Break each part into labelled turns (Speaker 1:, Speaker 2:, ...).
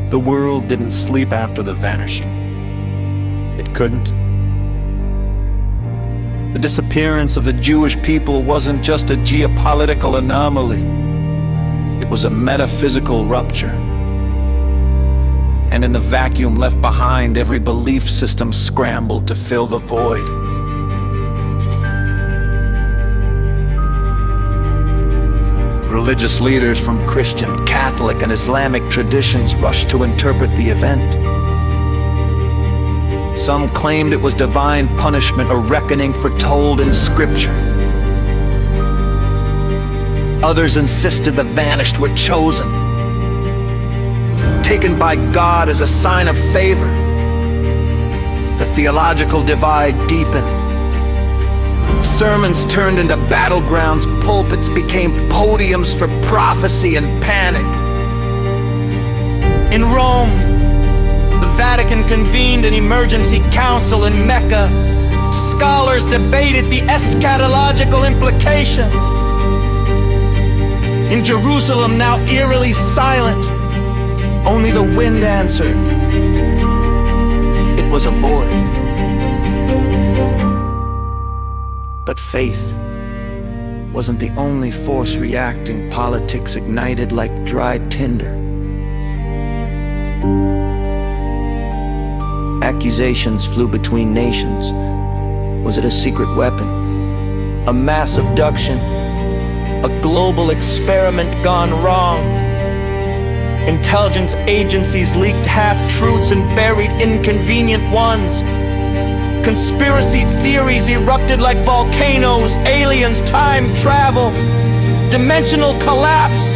Speaker 1: The world didn't sleep after the vanishing. It couldn't. The disappearance of the Jewish people wasn't just a geopolitical anomaly. It was a metaphysical rupture. And in the vacuum left behind, every belief system scrambled to fill the void. Religious leaders from Christian, Catholic, and Islamic traditions rushed to interpret the event. Some claimed it was divine punishment, a reckoning foretold in Scripture. Others insisted the vanished were chosen, taken by God as a sign of favor. The theological divide deepened. Sermons turned into battlegrounds, pulpits became podiums for prophecy and panic. In Rome, the Vatican convened an emergency council in Mecca. Scholars debated the eschatological implications. In Jerusalem, now eerily silent, only the wind answered. It was a void. But faith wasn't the only force reacting. Politics ignited like dry tinder. Accusations flew between nations. Was it a secret weapon? A mass abduction? A global experiment gone wrong? Intelligence agencies leaked half-truths and buried inconvenient ones. Conspiracy theories erupted like volcanoes, aliens, time travel, dimensional collapse.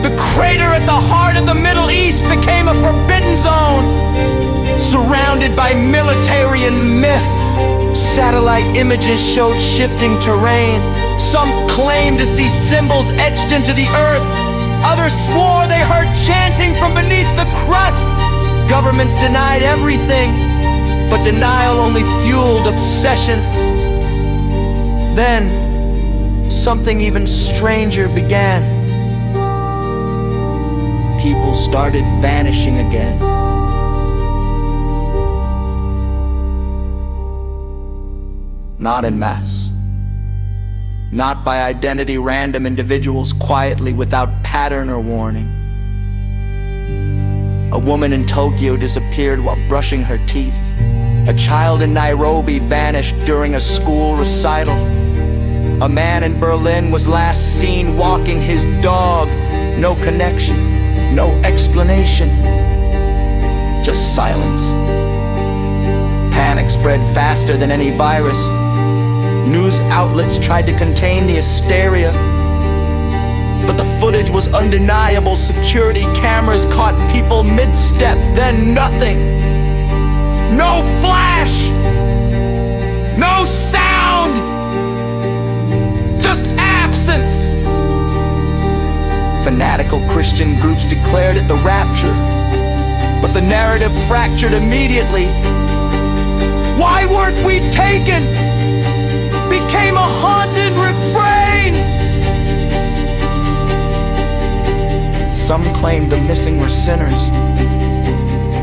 Speaker 1: The crater at the heart of the Middle East became a forbidden zone, surrounded by military and myth. Satellite images showed shifting terrain. Some claimed to see symbols etched into the earth. Others swore they heard chanting from beneath the crust. Governments denied everything, but denial only fueled obsession. Then, something even stranger began. People started vanishing again. Not en masse. Not by identity, random individuals quietly without pattern or warning. A woman in Tokyo disappeared while brushing her teeth. A child in Nairobi vanished during a school recital. A man in Berlin was last seen walking his dog. No connection, no explanation, just silence. Panic spread faster than any virus. News outlets tried to contain the hysteria, but the footage was undeniable. Security cameras caught people mid-step, then nothing. No flash! No sound! Just absence! Fanatical Christian groups declared it the Rapture, but the narrative fractured immediately. Why weren't we taken? Became a haunted refrain. Some claimed the missing were sinners,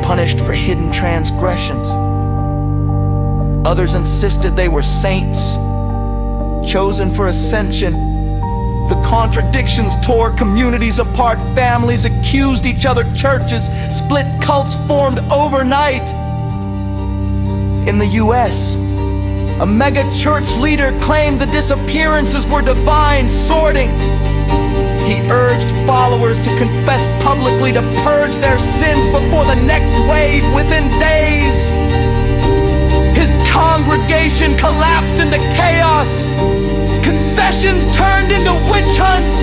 Speaker 1: punished for hidden transgressions. Others insisted they were saints, chosen for ascension. The contradictions tore communities apart. Families accused each other. Churches split. Cults formed overnight. In the US, a mega church leader claimed the disappearances were divine sorting. He urged followers to confess publicly, to purge their sins before the next wave within days. His congregation collapsed into chaos. Confessions turned into witch hunts.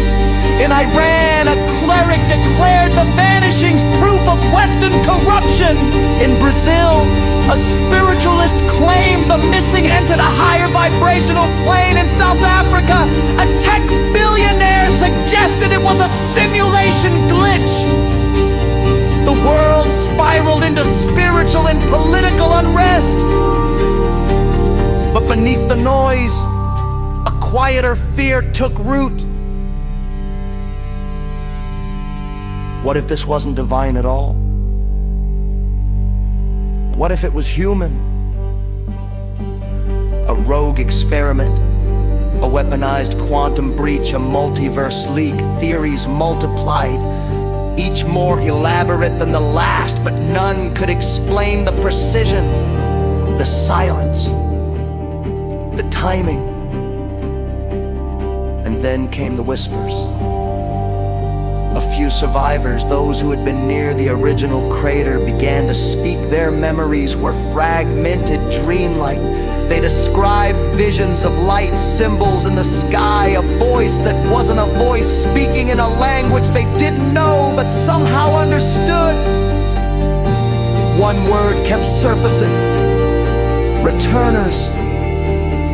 Speaker 1: In Iran, a cleric declared the vanishings proof of Western corruption. In Brazil, a spiritualist claimed the missing entered a higher vibrational plane. In South Africa, a tech billionaire suggested it was a simulation glitch. The world spiraled into spiritual and political unrest. But beneath the noise, a quieter fear took root. What if this wasn't divine at all? What if it was human? A rogue experiment, a weaponized quantum breach, a multiverse leak, theories multiplied, each more elaborate than the last, but none could explain the precision, the silence, the timing. And then came the whispers. A few survivors, those who had been near the original crater, began to speak. Their memories were fragmented, dreamlike. They described visions of light, symbols in the sky, a voice that wasn't a voice, speaking in a language they didn't know but somehow understood. One word kept surfacing: returners.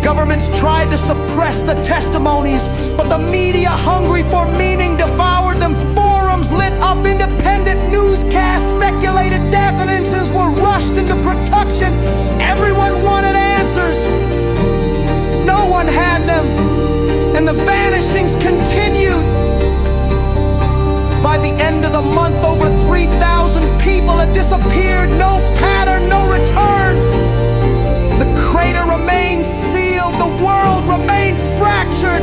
Speaker 1: Governments tried to suppress the testimonies, but the media, hungry for meaning, devoured them. Forums lit up, independent newscasts speculated, definitions were rushed into production. Everyone wanted answers. No one had them, and the vanishings continued. By the end of the month, over 3,000 people had disappeared. No pattern, no return. The crater remained sealed, the world remained fractured.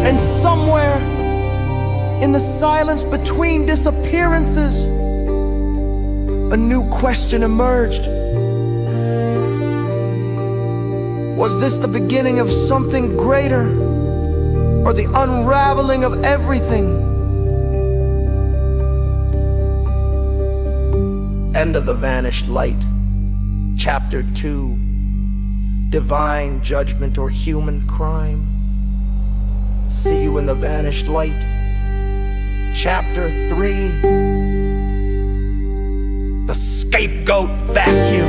Speaker 1: And somewhere in the silence between disappearances, a new question emerged. Was this the beginning of something greater, or the unraveling of everything? End of the Vanished Light. Chapter 2, Divine Judgment or Human Crime. See you in the Vanished Light. Chapter 3, The Scapegoat Vacuum.